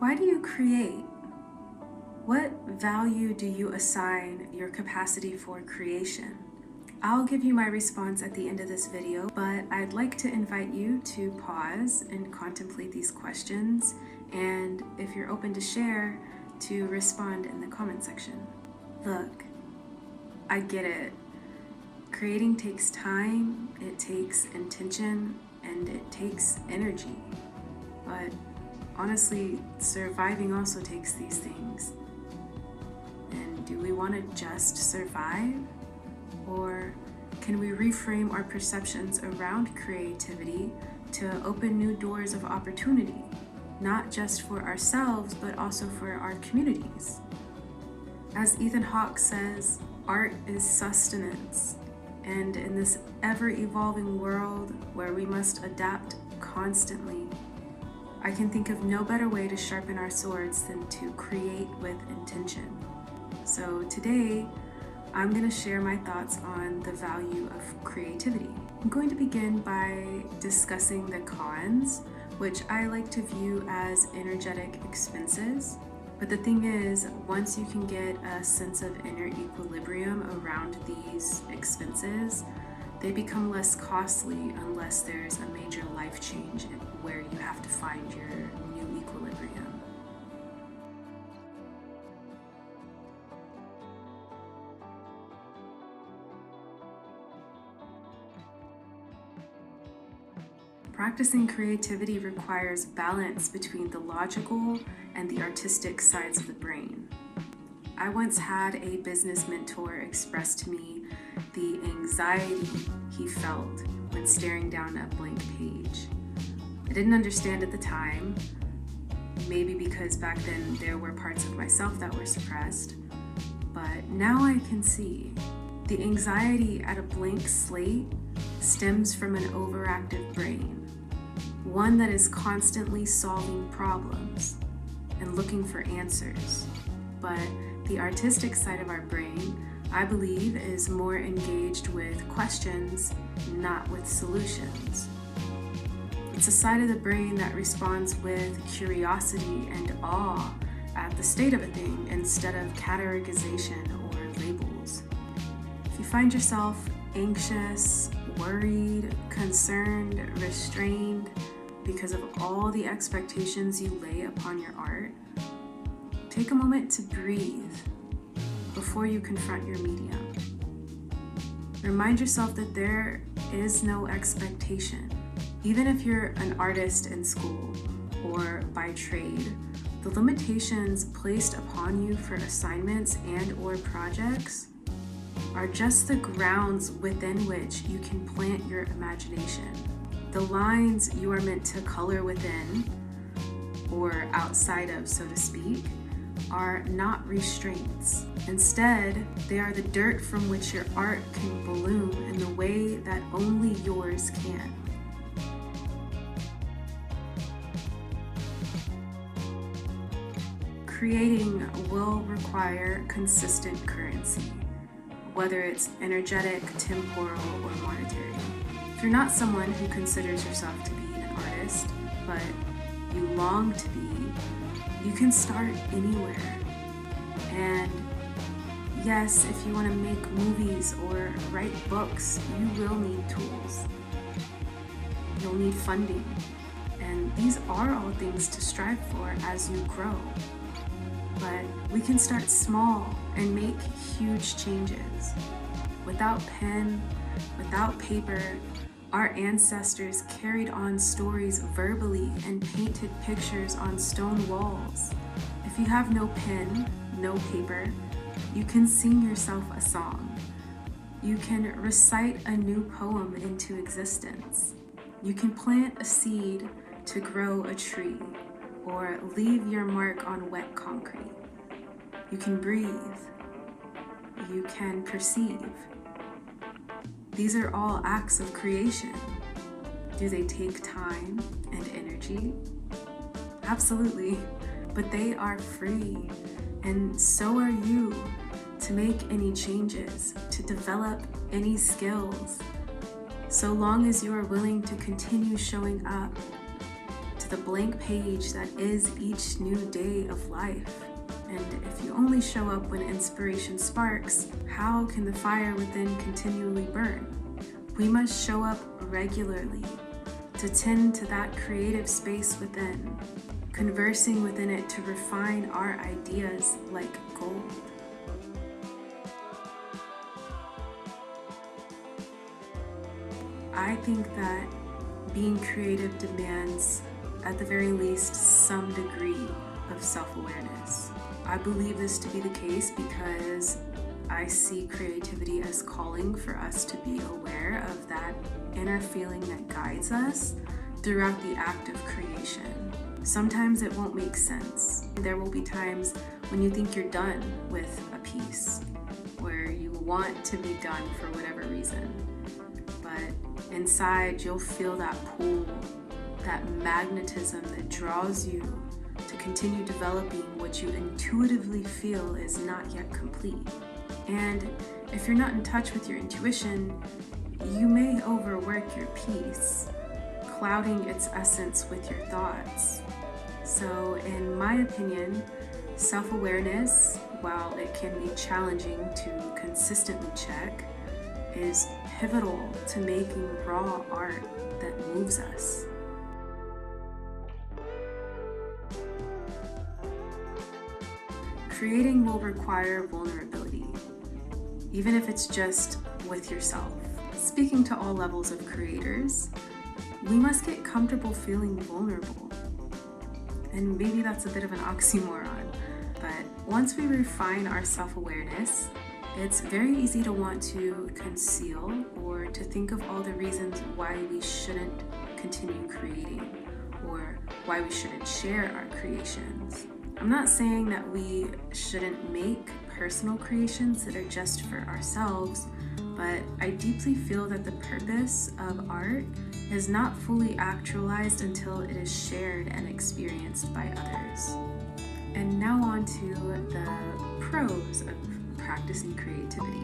Why do you create? What value do you assign your capacity for creation? I'll give you my response at the end of this video, but I'd like to invite you to pause and contemplate these questions, and if you're open to share, to respond in the comment section. Look, I get it. Creating takes time, it takes intention, and it takes energy. But honestly, surviving also takes these things. And do we want to just survive? Or can we reframe our perceptions around creativity to open new doors of opportunity, not just for ourselves, but also for our communities? As Ethan Hawke says, art is sustenance. And in this ever-evolving world where we must adapt constantly, I can think of no better way to sharpen our swords than to create with intention. So today, I'm going to share my thoughts on the value of creativity. I'm going to begin by discussing the cons, which I like to view as energetic expenses. But the thing is, once you can get a sense of inner equilibrium around these expenses, they become less costly unless there's a major life change where you have to find your new equilibrium. Practicing creativity requires balance between the logical and the artistic sides of the brain. I once had a business mentor express to me the anxiety he felt when staring down a blank page. I didn't understand at the time, maybe because back then there were parts of myself that were suppressed, but now I can see. The anxiety at a blank slate stems from an overactive brain, one that is constantly solving problems and looking for answers. But the artistic side of our brain, I believe, is more engaged with questions, not with solutions. It's a side of the brain that responds with curiosity and awe at the state of a thing instead of categorization or labels. If you find yourself anxious, worried, concerned, restrained because of all the expectations you lay upon your art, take a moment to breathe before you confront your medium. Remind yourself that there is no expectation. Even if you're an artist in school or by trade, the limitations placed upon you for assignments and/or projects are just the grounds within which you can plant your imagination. The lines you are meant to color within, or outside of, so to speak, are not restraints. Instead, they are the dirt from which your art can bloom in the way that only yours can. Creating will require consistent currency, whether it's energetic, temporal, or monetary. If you're not someone who considers yourself to be an artist, but you long to be, you can start anywhere. And yes, if you want to make movies or write books, you will need tools. You'll need funding. And these are all things to strive for as you grow. But we can start small and make huge changes. Without pen, without paper, our ancestors carried on stories verbally and painted pictures on stone walls. If you have no pen, no paper, you can sing yourself a song. You can recite a new poem into existence. You can plant a seed to grow a tree, or leave your mark on wet concrete. You can breathe. You can perceive. These are all acts of creation. Do they take time and energy? Absolutely, but they are free, and so are you to make any changes, to develop any skills, so long as you are willing to continue showing up, to the blank page that is each new day of life. And if you only show up when inspiration sparks, how can the fire within continually burn? We must show up regularly to tend to that creative space within, conversing within it to refine our ideas like gold. I think that being creative demands, at the very least, some degree of self-awareness. I believe this to be the case because I see creativity as calling for us to be aware of that inner feeling that guides us throughout the act of creation. Sometimes it won't make sense. There will be times when you think you're done with a piece, where you want to be done for whatever reason. But inside, you'll feel that pull, that magnetism that draws you to continue developing what you intuitively feel is not yet complete. And if you're not in touch with your intuition, you may overwork your piece, clouding its essence with your thoughts. So, in my opinion, self-awareness, while it can be challenging to consistently check, is pivotal to making raw art that moves us. Creating will require vulnerability, even if it's just with yourself. Speaking to all levels of creators, we must get comfortable feeling vulnerable. And maybe that's a bit of an oxymoron, but once we refine our self-awareness, it's very easy to want to conceal or to think of all the reasons why we shouldn't continue creating or why we shouldn't share our creations. I'm not saying that we shouldn't make personal creations that are just for ourselves, but I deeply feel that the purpose of art is not fully actualized until it is shared and experienced by others. And now on to the pros of practicing creativity.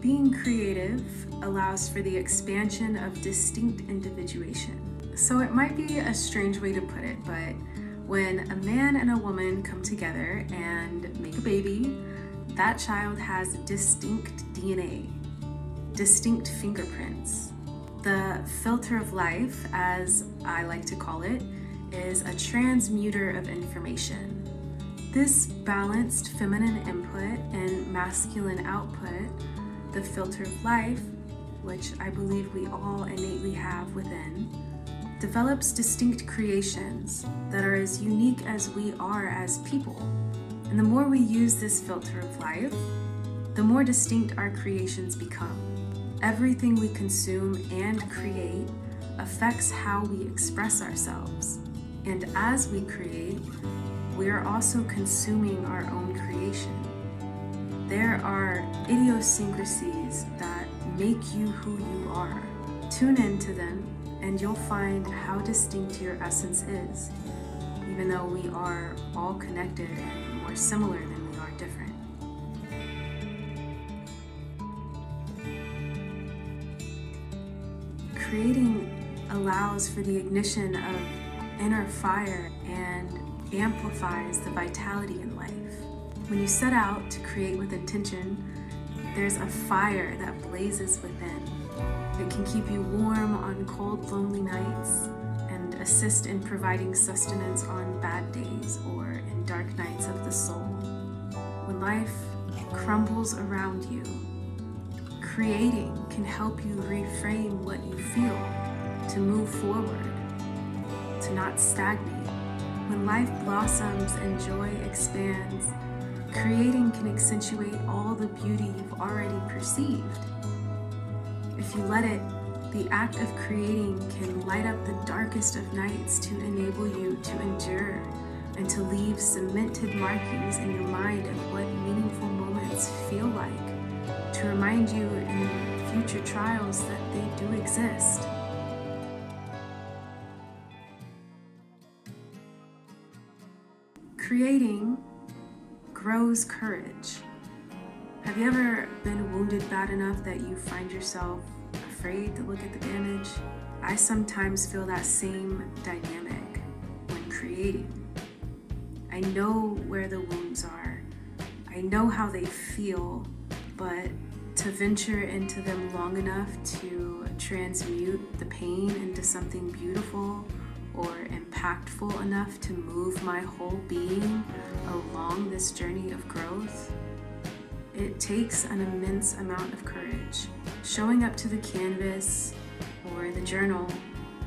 Being creative allows for the expansion of distinct individuation. So it might be a strange way to put it, but when a man and a woman come together and make a baby, that child has distinct DNA, distinct fingerprints. The filter of life, as I like to call it, is a transmuter of information. This balanced feminine input and masculine output, the filter of life, which I believe we all innately have within, develops distinct creations that are as unique as we are as people. And the more we use this filter of life, the more distinct our creations become. Everything we consume and create affects how we express ourselves. And as we create, we are also consuming our own creation. There are idiosyncrasies that make you who you are. Tune into them and you'll find how distinct your essence is, even though we are all connected and more similar than we are different. Creating allows for the ignition of inner fire and amplifies the vitality in life. When you set out to create with intention, there's a fire that blazes within. It can keep you warm on cold, lonely nights and assist in providing sustenance on bad days or in dark nights of the soul. When life crumbles around you, creating can help you reframe what you feel, to move forward, to not stagnate. When life blossoms and joy expands, creating can accentuate all the beauty you've already perceived. If you let it, the act of creating can light up the darkest of nights to enable you to endure and to leave cemented markings in your mind of what meaningful moments feel like, to remind you in future trials that they do exist. Creating grows courage. Have you ever been wounded bad enough that you find yourself afraid to look at the damage? I sometimes feel that same dynamic when creating. I know where the wounds are. I know how they feel, but to venture into them long enough to transmute the pain into something beautiful or impactful enough to move my whole being along this journey of growth, it takes an immense amount of courage. Showing up to the canvas or the journal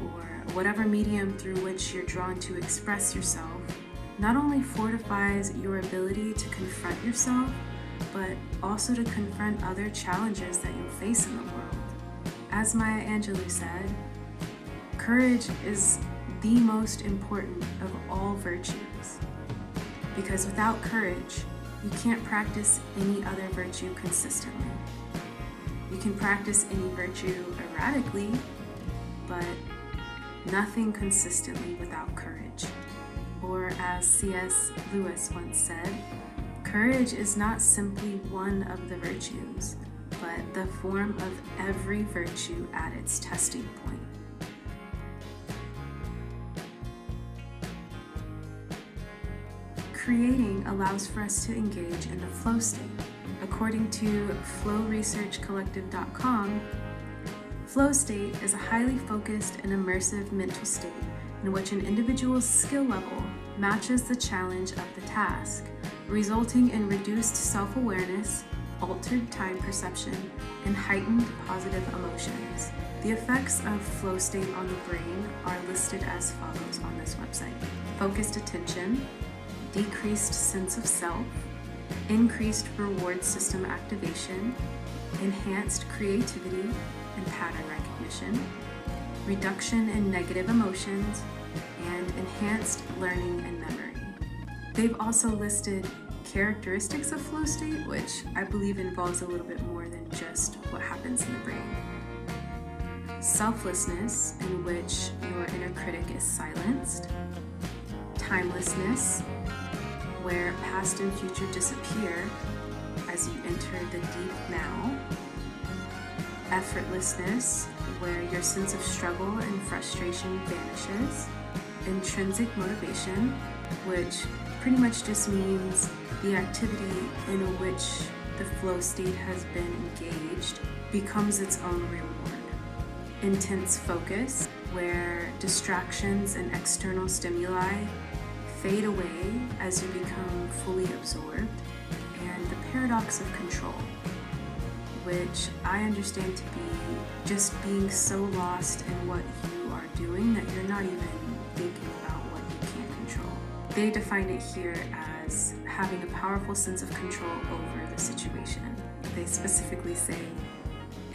or whatever medium through which you're drawn to express yourself not only fortifies your ability to confront yourself, but also to confront other challenges that you'll face in the world. As Maya Angelou said, courage is the most important of all virtues, because without courage, you can't practice any other virtue consistently. You can practice any virtue erratically, but nothing consistently without courage. Or as C.S. Lewis once said, courage is not simply one of the virtues, but the form of every virtue at its testing point. Creating allows for us to engage in the flow state. According to flowresearchcollective.com, flow state is a highly focused and immersive mental state in which an individual's skill level matches the challenge of the task, resulting in reduced self-awareness, altered time perception, and heightened positive emotions. The effects of flow state on the brain are listed as follows on this website: focused attention, decreased sense of self, increased reward system activation, enhanced creativity and pattern recognition, reduction in negative emotions, and enhanced learning and memory. They've also listed characteristics of flow state, which I believe involves a little bit more than just what happens in the brain. Selflessness, in which your inner critic is silenced. Timelessness, where past and future disappear as you enter the deep now. Effortlessness, where your sense of struggle and frustration vanishes. Intrinsic motivation, which pretty much just means the activity in which the flow state has been engaged becomes its own reward. Intense focus, where distractions and external stimuli fade away as you become fully absorbed. And the paradox of control, which I understand to be just being so lost in what you are doing that you're not even thinking about what you can't control. They define it here as having a powerful sense of control over the situation. They specifically say,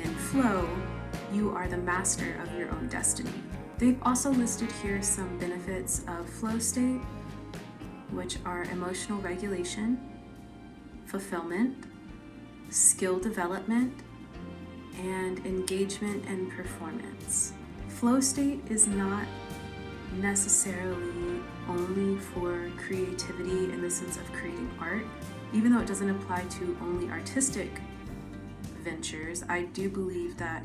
in flow, you are the master of your own destiny. They've also listed here some benefits of flow state, which are emotional regulation, fulfillment, skill development, and engagement and performance. Flow state is not necessarily only for creativity in the sense of creating art. Even though it doesn't apply to only artistic ventures, I do believe that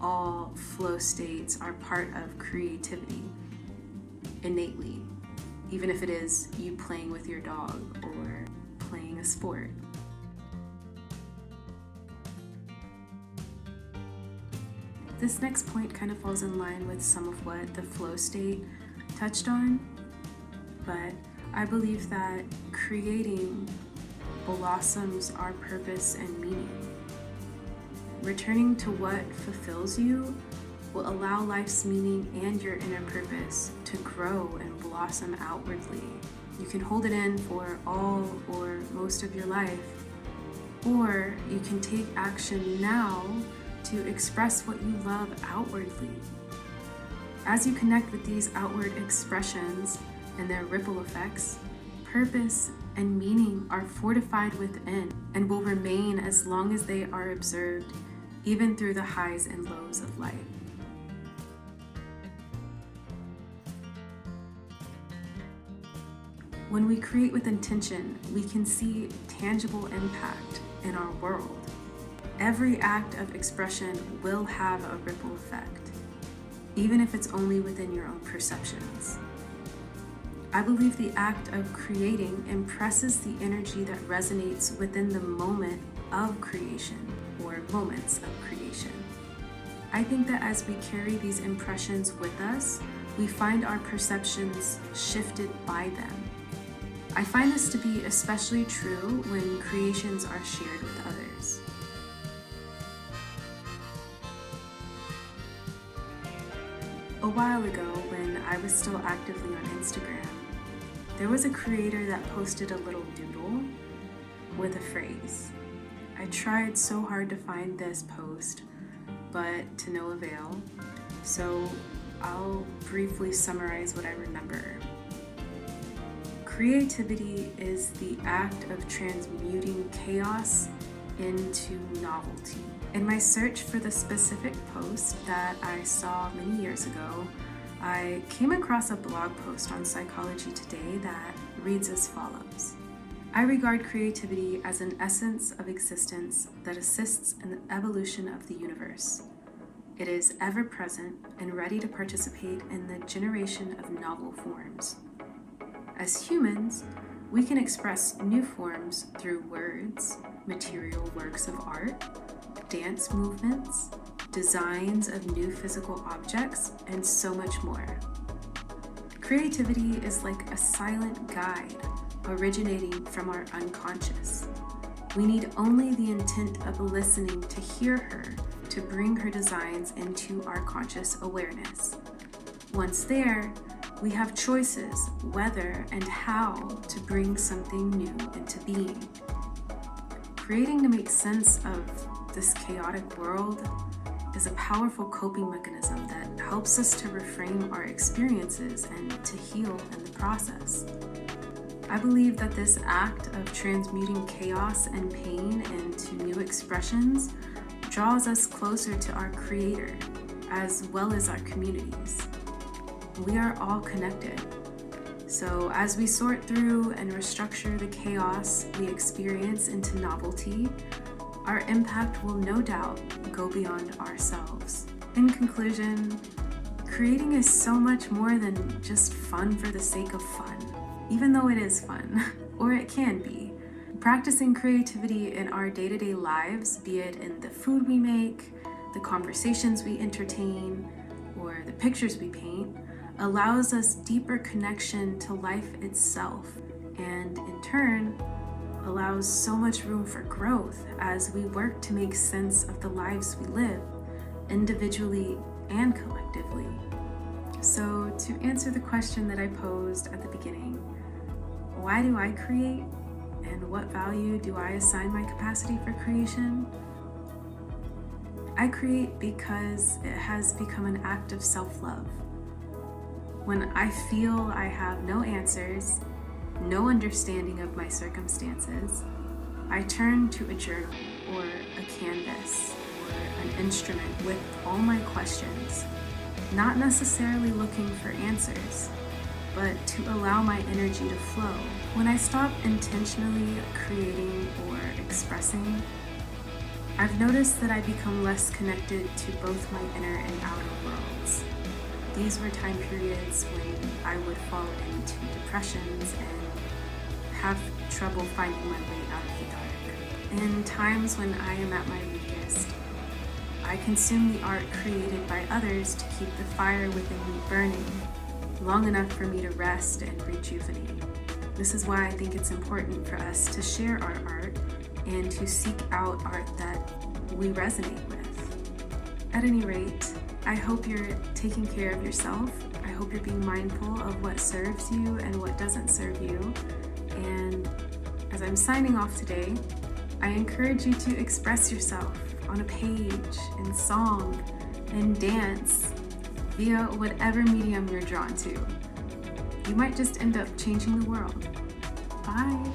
all flow states are part of creativity innately, even if it is you playing with your dog or playing a sport. This next point kind of falls in line with some of what the flow state touched on, but I believe that creating blossoms our purpose and meaning. Returning to what fulfills you will allow life's meaning and your inner purpose to grow and blossom outwardly. You can hold it in for all or most of your life, or you can take action now to express what you love outwardly. As you connect with these outward expressions and their ripple effects, purpose and meaning are fortified within and will remain as long as they are observed, even through the highs and lows of life. When we create with intention, we can see tangible impact in our world. Every act of expression will have a ripple effect, even if it's only within your own perceptions. I believe the act of creating impresses the energy that resonates within the moment of creation or moments of creation. I think that as we carry these impressions with us, we find our perceptions shifted by them. I find this to be especially true when creations are shared with others. A while ago, when I was still actively on Instagram, there was a creator that posted a little doodle with a phrase. I tried so hard to find this post, but to no avail, so I'll briefly summarize what I remember. Creativity is the act of transmuting chaos into novelty. In my search for the specific post that I saw many years ago, I came across a blog post on Psychology Today that reads as follows. I regard creativity as an essence of existence that assists in the evolution of the universe. It is ever present and ready to participate in the generation of novel forms. As humans, we can express new forms through words, material works of art, dance movements, designs of new physical objects, and so much more. Creativity is like a silent guide originating from our unconscious. We need only the intent of listening to hear her to bring her designs into our conscious awareness. Once there, we have choices whether and how to bring something new into being. Creating to make sense of this chaotic world is a powerful coping mechanism that helps us to reframe our experiences and to heal in the process. I believe that this act of transmuting chaos and pain into new expressions draws us closer to our Creator, as well as our communities. We are all connected. So as we sort through and restructure the chaos we experience into novelty, our impact will no doubt go beyond ourselves. In conclusion, creating is so much more than just fun for the sake of fun, even though it is fun, or it can be. Practicing creativity in our day-to-day lives, be it in the food we make, the conversations we entertain, or the pictures we paint, allows us deeper connection to life itself, and in turn, allows so much room for growth as we work to make sense of the lives we live, individually and collectively. So to answer the question that I posed at the beginning, why do I create and what value do I assign my capacity for creation? I create because it has become an act of self-love. When I feel I have no answers, no understanding of my circumstances, I turn to a journal or a canvas or an instrument with all my questions, not necessarily looking for answers, but to allow my energy to flow. When I stop intentionally creating or expressing, I've noticed that I become less connected to both my inner and outer worlds. These were time periods when I would fall into depressions and have trouble finding my way out of the dark. In times when I am at my weakest, I consume the art created by others to keep the fire within me burning long enough for me to rest and rejuvenate. This is why I think it's important for us to share our art and to seek out art that we resonate with. At any rate, I hope you're taking care of yourself. I hope you're being mindful of what serves you and what doesn't serve you. And as I'm signing off today, I encourage you to express yourself on a page, in song, in dance, via whatever medium you're drawn to. You might just end up changing the world. Bye.